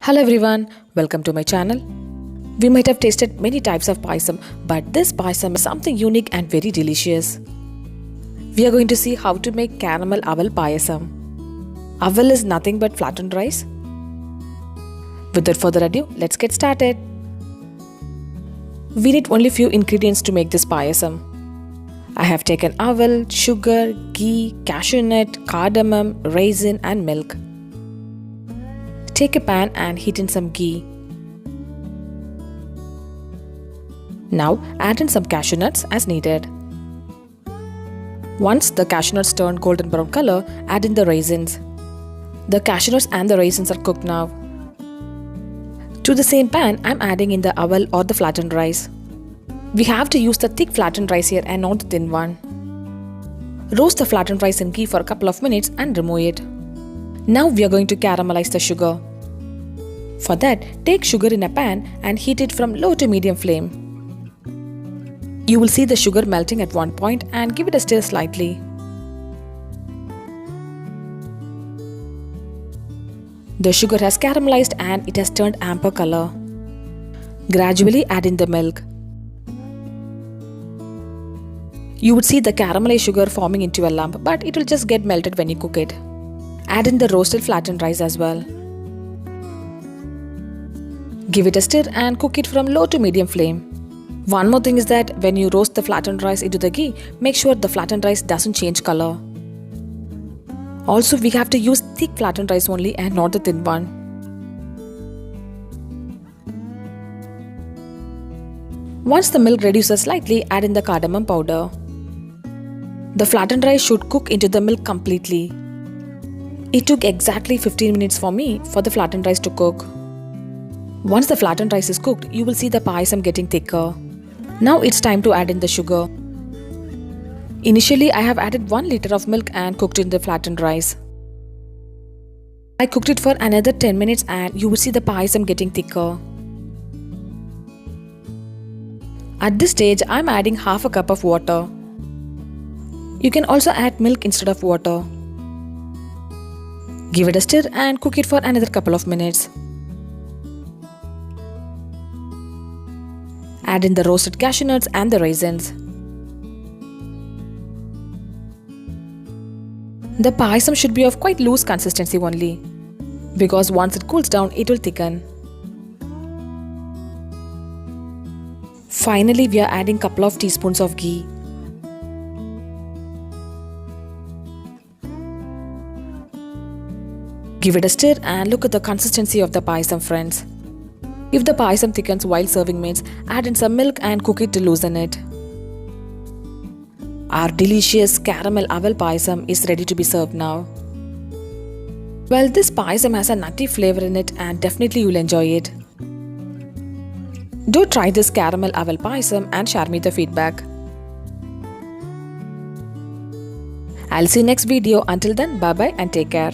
Hello everyone, welcome to my channel. We might have tasted many types of payasam, but this payasam is something unique and very delicious. We are going to see how to make caramel aval payasam. Aval is nothing but flattened rice. Without further ado, let's get started. We need only few ingredients to make this payasam. I have taken aval, sugar, ghee, cashewnut, cardamom, raisin and milk. Take a pan and heat in some ghee. Now add in some cashew nuts as needed. Once the cashew nuts turn golden brown color, add in the raisins. The cashew nuts and the raisins are cooked now. To the same pan, I am adding in the aval or the flattened rice. We have to use the thick flattened rice here and not the thin one. Roast the flattened rice in ghee for a couple of minutes and remove it. Now we are going to caramelize the sugar. For that, take sugar in a pan and heat it from low to medium flame. You will see the sugar melting at one point and give it a stir slightly. The sugar has caramelized and it has turned amber color. Gradually add in the milk. You would see the caramelized sugar forming into a lump, but it will just get melted when you cook it. Add in the roasted flattened rice as well. Give it a stir and cook it from low to medium flame. One more thing is that when you roast the flattened rice into the ghee, make sure the flattened rice doesn't change color. Also, we have to use thick flattened rice only and not the thin one. Once the milk reduces slightly, add in the cardamom powder. The flattened rice should cook into the milk completely. It took exactly 15 minutes for me for the flattened rice to cook. Once the flattened rice is cooked, you will see the payasam getting thicker. Now it's time to add in the sugar. Initially, I have added 1 liter of milk and cooked in the flattened rice. I cooked it for another 10 minutes and you will see the payasam getting thicker. At this stage, I am adding half a cup of water. You can also add milk instead of water. Give it a stir and cook it for another couple of minutes. Add in the roasted cashew nuts and the raisins. The payasam should be of quite loose consistency only, because once it cools down, it will thicken. Finally, we are adding couple of teaspoons of ghee. Give it a stir and look at the consistency of the payasam, friends. If the payasam thickens while serving means, add in some milk and cook it to loosen it. Our delicious caramel aval payasam is ready to be served now. Well, this payasam has a nutty flavor in it and definitely you will enjoy it. Do try this caramel aval payasam and share me the feedback. I'll see you next video. Until then, bye bye and take care.